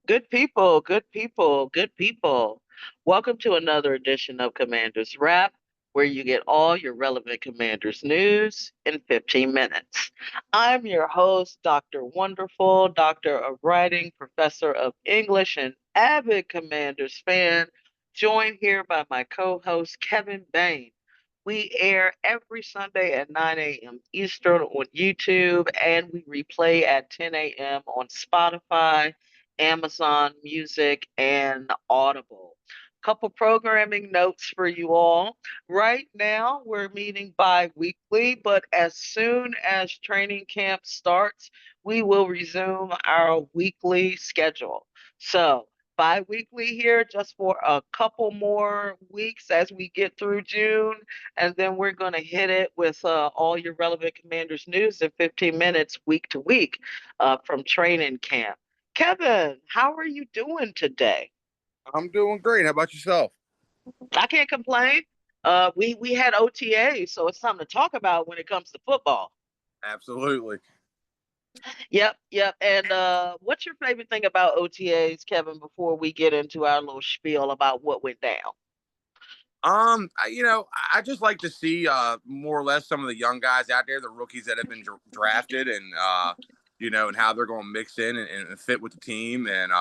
Good people, good people, good people. Welcome to another edition of Commanders Wrap, where you get all your relevant Commanders news in 15 minutes. I'm your host, Dr. Wonderful, Doctor of Writing, Professor of English, and avid Commanders fan, joined here by my co-host, Kevin Bayne. We air every Sunday at 9 a.m. Eastern on YouTube, and we replay at 10 a.m. on Spotify, Amazon Music, and Audible. Couple programming notes for you all. Right now, we're meeting bi-weekly, but as soon as training camp starts, we will resume our weekly schedule. So, bi-weekly here just for a couple more weeks as we get through June, and then we're going to hit it with all your relevant Commanders news in 15 minutes week to week from training camp. Kevin, how are you doing today? I'm doing great. How about yourself? I can't complain. We had OTA, so it's something to talk about when it comes to football. Absolutely. Yep, yep. And what's your favorite thing about OTAs, Kevin? Before we get into our little spiel about what went down. I just like to see more or less some of the young guys out there, the rookies that have been drafted, and and how they're going to mix in and fit with the team, and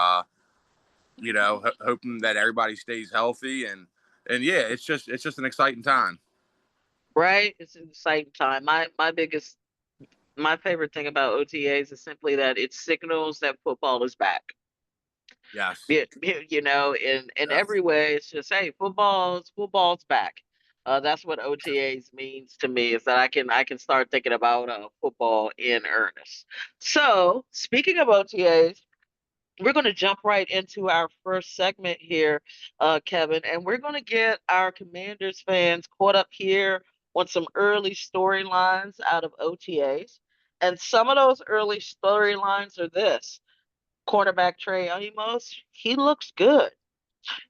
hoping that everybody stays healthy, and yeah, it's just an exciting time. Right? It's an exciting time. My favorite thing about OTAs is simply that it signals that football is back. Yes. In Yes. every way, it's just, hey, football's back. That's what OTAs means to me, is that I can start thinking about football in earnest. So speaking of OTAs, we're going to jump right into our first segment here, Kevin, and we're going to get our Commanders fans caught up here on some early storylines out of OTAs. And some of those early storylines are this: cornerback Trey Amos, he looks good.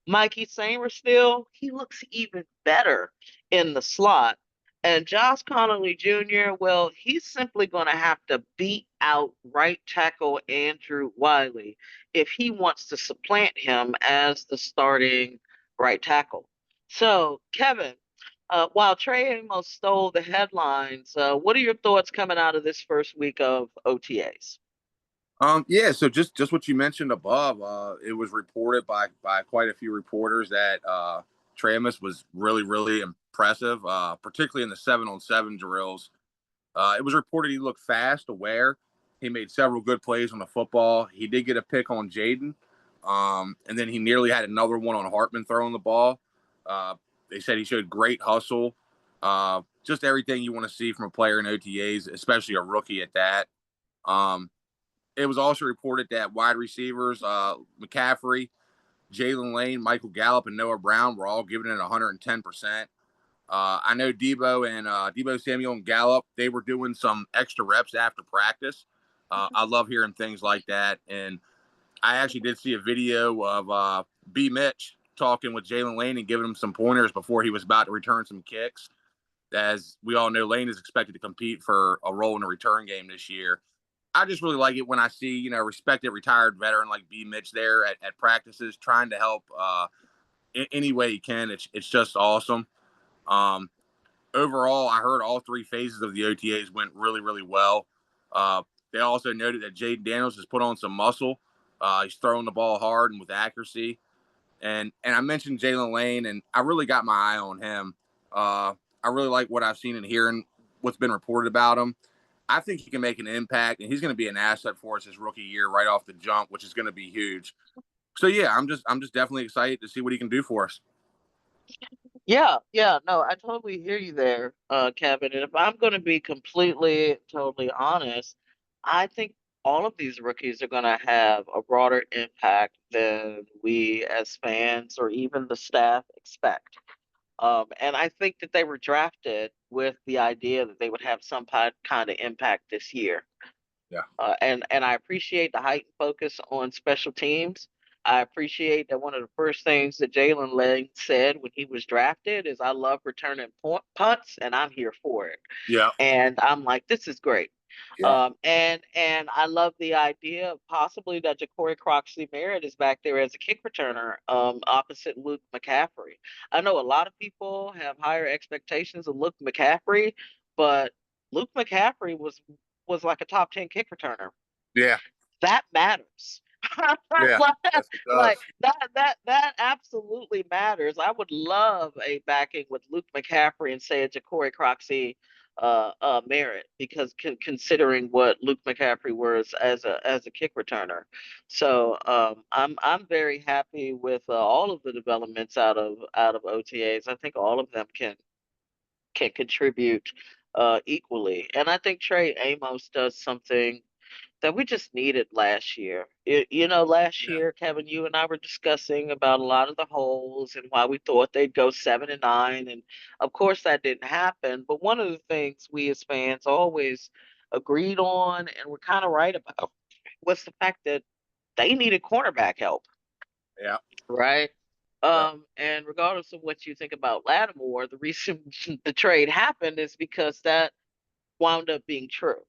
Mikey Sainristil, he looks even better in the slot. And Josh Connolly Jr., well, he's simply going to have to beat out right tackle Andrew Wiley if he wants to supplant him as the starting right tackle. So, Kevin, while Trey Amos stole the headlines, what are your thoughts coming out of this first week of OTAs? Yeah, so just what you mentioned above, it was reported by quite a few reporters that Tramus was really impressive, particularly in the 7-on-7 drills. It was reported he looked fast, aware. He made several good plays on the football. He did get a pick on Jaden, and then he nearly had another one on Hartman throwing the ball. Uh, they said he showed great hustle, just everything you want to see from a player in OTAs, especially a rookie at that. Um, it was also reported that wide receivers, McCaffrey, Jalen Lane, Michael Gallup, and Noah Brown were all giving it 110%. I know Debo Samuel and Gallup, they were doing some extra reps after practice. I love hearing things like that. And I actually did see a video of B. Mitch talking with Jalen Lane and giving him some pointers before he was about to return some kicks. As we all know, Lane is expected to compete for a role in a return game this year. I just really like it when I see, respected retired veteran like B. Mitch there at practices trying to help in any way he can. It's just awesome. Um, Overall, I heard all three phases of the OTAs went really well. They also noted that Jaden Daniels has put on some muscle. He's throwing the ball hard and with accuracy. And I mentioned Jalen Lane, and I really got my eye on him. I really like what I've seen and hearing what's been reported about him. I think he can make an impact, and he's going to be an asset for us his rookie year right off the jump, which is going to be huge. So yeah, I'm just definitely excited to see what he can do for us. Yeah, yeah, no, I totally hear you there, Kevin. And if I'm going to be completely, totally honest, I think all of these rookies are going to have a broader impact than we as fans or even the staff expect. And I think that they were drafted with the idea that they would have some kind of impact this year. Yeah. And I appreciate the heightened focus on special teams. I appreciate that one of the first things that Jalen Lane said when he was drafted is, "I love returning punts, and I'm here for it." Yeah. And I'm like, this is great. Yeah. And I love the idea of possibly that Ja'Cory Croxley Merritt is back there as a kick returner, opposite Luke McCaffrey. I know a lot of people have higher expectations of Luke McCaffrey, but Luke McCaffrey was like a top 10 kick returner. Yeah. That matters. Yeah. like, Yes, it like does. that absolutely matters. I would love a backing with Luke McCaffrey and say a Ja'Cory Croxy Merritt, because considering what Luke McCaffrey was as a kick returner. So I'm very happy with all of the developments out of OTAs. I think all of them can contribute equally, and I think Trey Amos does something that we just needed last year. Last Yeah. year, Kevin, you and I were discussing about a lot of the holes and why we thought they'd go 7-9, and of course that didn't happen. But one of the things we as fans always agreed on, and we're kind of right about, was the fact that they needed cornerback help, Yeah. right? Yeah. And regardless of what you think about Lattimore, the reason the trade happened is because that wound up being true.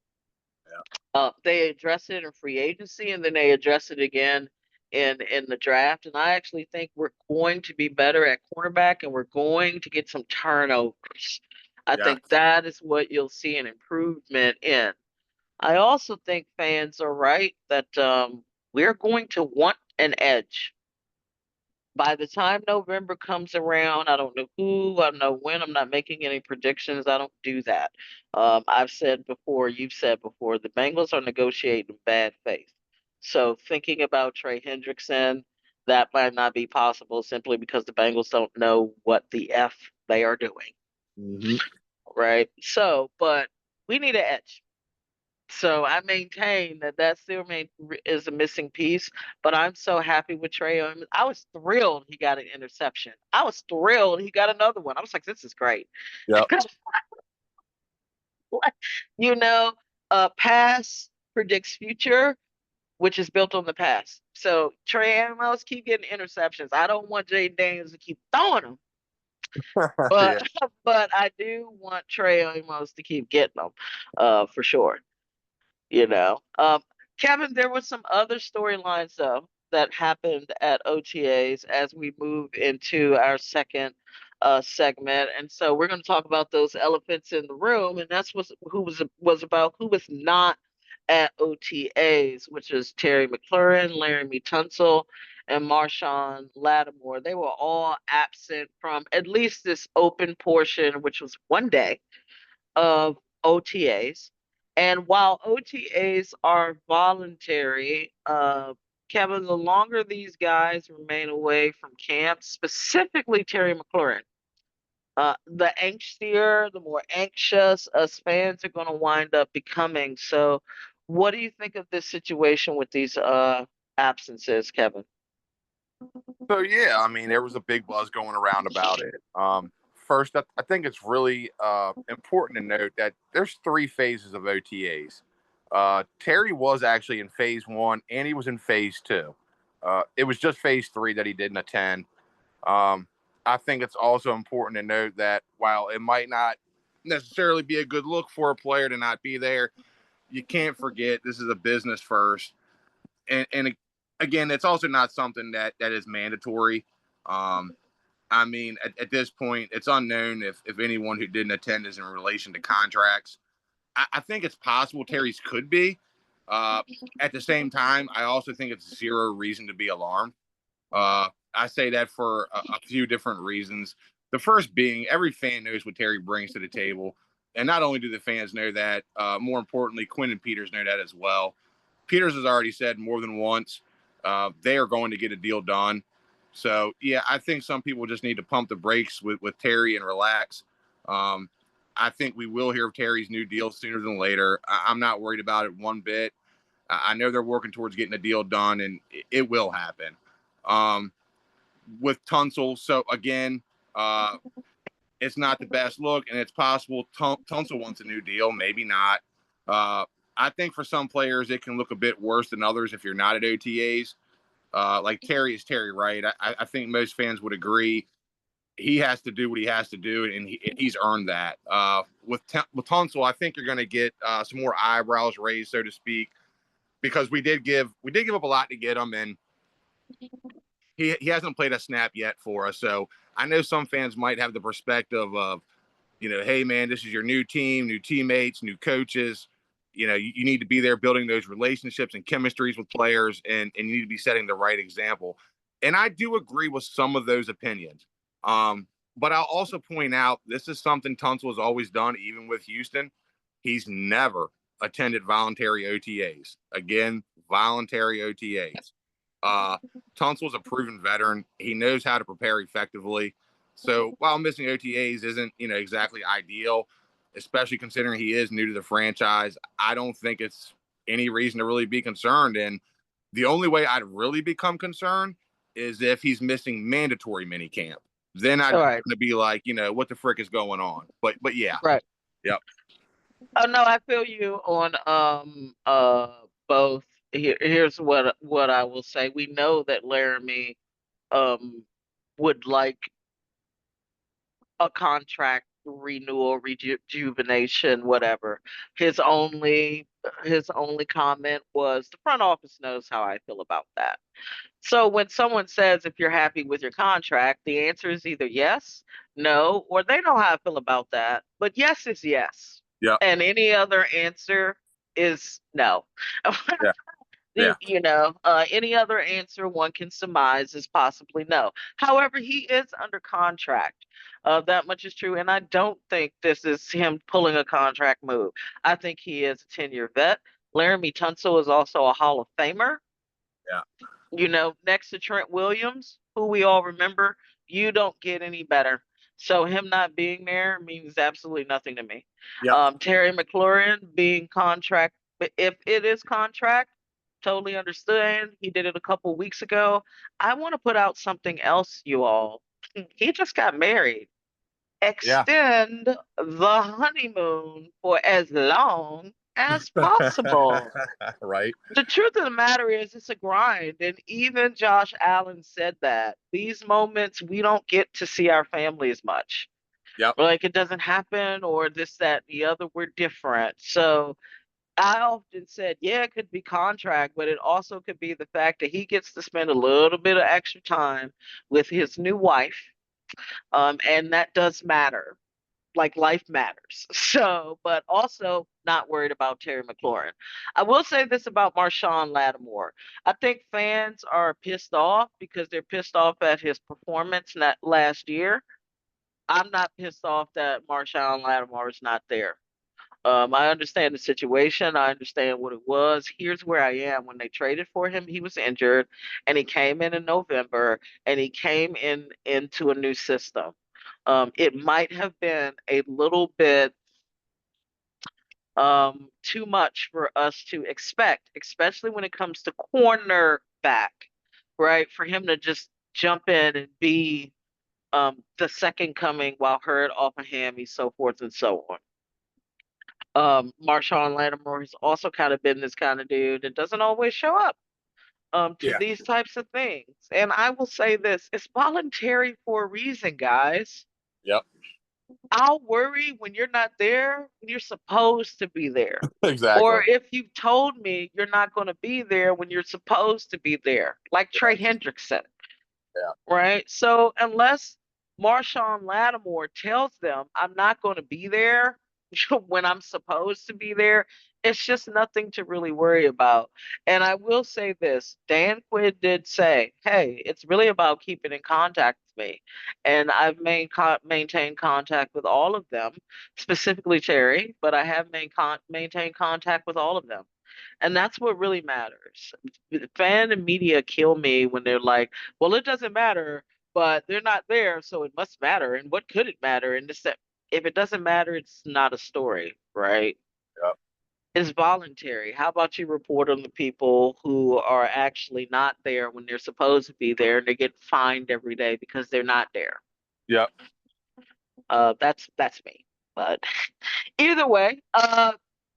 Yeah. They addressed it in free agency, and then they addressed it again in the draft. And I actually think we're going to be better at cornerback, and we're going to get some turnovers. I Yeah. think that is what you'll see an improvement in. I also think fans are right that we're going to want an edge by the time November comes around. I don't know who, I don't know when. I'm not making any predictions. I don't do that. I've said before, you've said before, the Bengals are negotiating in bad faith. So thinking about Trey Hendrickson, that might not be possible simply because the Bengals don't know what the F they are doing, Hmm. right? So, but we need an edge. So I maintain that that still is a missing piece, but I'm so happy with Trey. I was thrilled he got an interception. I was thrilled he got another one. I was like, this is great. Yeah. you know, past predicts future, which is built on the past. So Trey Amos keep getting interceptions. I don't want Jay Daniels to keep throwing them, Yeah. but but I do want Trey Amos to keep getting them, for sure. you know. Kevin, there were some other storylines though that happened at OTAs as we move into our second segment, and so we're going to talk about those elephants in the room, and that's who was about who was not at OTAs, which is Terry McLaurin, Laramie Tunsil, and Marshawn Lattimore. They were all absent from at least this open portion, which was one day of OTAs. And while OTAs are voluntary, Kevin, the longer these guys remain away from camp, specifically Terry McLaurin, the angstier, the more anxious us fans are going to wind up becoming. So, what do you think of this situation with these absences, Kevin? So yeah, I mean, there was a big buzz going around about it. First, I think it's really important to note that there's three phases of OTAs. Terry was actually in phase one, and he was in phase two. It was just phase three that he didn't attend. Um, I think it's also important to note that while it might not necessarily be a good look for a player to not be there, you can't forget this is a business first, and again, it's also not something that is mandatory. Um, I mean, at this point, it's unknown if anyone who didn't attend is in relation to contracts. I think it's possible Terry's could be. Uh, at the same time, I also think it's zero reason to be alarmed. I say that for a few different reasons. The first being every fan knows what Terry brings to the table. And not only do the fans know that, more importantly, Quinn and Peters know that as well. Peters has already said more than once they are going to get a deal done. So, yeah, I think some people just need to pump the brakes with Terry and relax. Um, I think we will hear of Terry's new deal sooner than later. I'm not worried about it one bit. I know they're working towards getting a deal done, and it will happen. Um, with Tunsil, so again, uh, it's not the best look, and it's possible Tunsil wants a new deal, maybe not. Uh, I think for some players, it can look a bit worse than others if you're not at OTAs. Like Terry is Terry, right? I think most fans would agree. he has to do what he has to do, and he's earned that. With Tunsil, I think you're going to get some more eyebrows raised, so to speak, because we did give up a lot to get him, and he hasn't played a snap yet for us. So I know some fans might have the perspective of, hey man, this is your new team, new teammates, new coaches. You need to be there building those relationships and chemistries with players, and you need to be setting the right example. And I do agree with some of those opinions. But I'll also point out this is something Tunsil has always done, even with Houston. He's never attended voluntary OTAs. Again, voluntary OTAs. Uh, Tunsil's a proven veteran. He knows how to prepare effectively. So while missing OTAs isn't, exactly ideal, especially considering he is new to the franchise, I don't think it's any reason to really be concerned. And the only way I'd really become concerned is if he's missing mandatory mini camp. Then I'd All right. be like, what the frick is going on? But yeah, Right. yep, Oh no, I feel you on both. Here's what I will say. We know that Laramie um would like a contract renewal, rejuvenation, whatever. His only comment was the front office knows how I feel about that. So when someone says if you're happy with your contract, the answer is either yes, no, or they know how I feel about that. But yes is yes. yep, And any other answer is no. yeah, yeah, Any other answer one can surmise is possibly no. However, he is under contract. That much is true. And I don't think this is him pulling a contract move. I think he is a 10-year vet. Laramie Tunsil is also a Hall of Famer. yeah, Next to Trent Williams, who we all remember, you don't get any better. So him not being there means absolutely nothing to me. yep, Terry McLaurin being contract, if it is contract, totally understood. He did it a couple weeks ago. I want to put out something else, you all. He just got married. yeah, Extend the honeymoon for as long as possible. right, The truth of the matter is it's a grind, and even Josh Allen said that these moments we don't get to see our family as much. yep, Like it doesn't happen, or this, that, the other, we're different. So I often said, yeah, it could be contract, but it also could be the fact that he gets to spend a little bit of extra time with his new wife, and that does matter. Like life matters. So, but also not worried about Terry McLaurin. I will say this about Marshawn Lattimore. I think fans are pissed off because they're pissed off at his performance last year. I'm not pissed off that Marshawn Lattimore is not there. I understand the situation. I understand what it was. Here's where I am. When they traded for him, he was injured, and he came in November, and he came into a new system. It might have been a little bit too much for us to expect, especially when it comes to cornerback, right? For him to just jump in and be the second coming while hurt off a hammy, so forth and so on. Marshawn Lattimore has also kind of been this kind of dude that doesn't always show up to yeah, these types of things. And I will say this, it's voluntary for a reason, guys. yep, I'll worry when you're not there when you're supposed to be there. exactly, Or if you've told me you're not going to be there when you're supposed to be there, like Trey Hendrickson, yeah, right? So unless Marshawn Lattimore tells them I'm not going to be there when I'm supposed to be there, it's just nothing to really worry about. And I will say this, Dan Quinn did say, hey, it's really about keeping in contact with me. And I've maintained contact with all of them, specifically Terry, but I have maintained contact with all of them. And that's what really matters. Fan and media kill me when they're like, well, it doesn't matter, but they're not there, so it must matter. And what could it matter? And this, that, if it doesn't matter, it's not a story, right? yep, It's voluntary. How about you report on the people who are actually not there when they're supposed to be there and they get fined every day because they're not there? yep. That's me. But either way,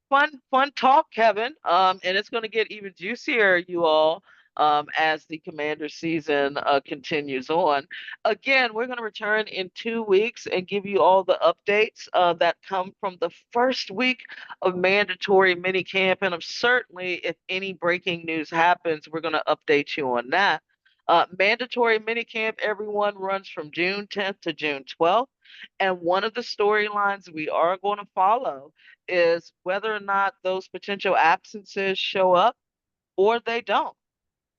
fun talk, Kevin. And it's going to get even juicier, you all. as the Commander season continues on. Again, we're going to return in 2 weeks and give you all the updates that come from the first week of mandatory minicamp. And certainly, if any breaking news happens, we're going to update you on that. Mandatory minicamp, everyone, runs from June 10th to June 12th. And one of the storylines we are going to follow is whether or not those potential absences show up or they don't.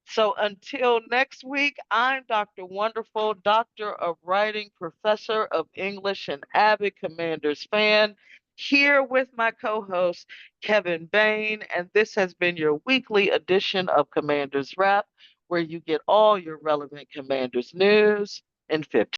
So until next week, I'm Dr. Wonderful, Doctor of Writing, Professor of English, and avid Commanders fan, here with my co host, Kevin Bayne. And this has been your weekly edition of Commanders Wrap, where you get all your relevant Commanders news in 15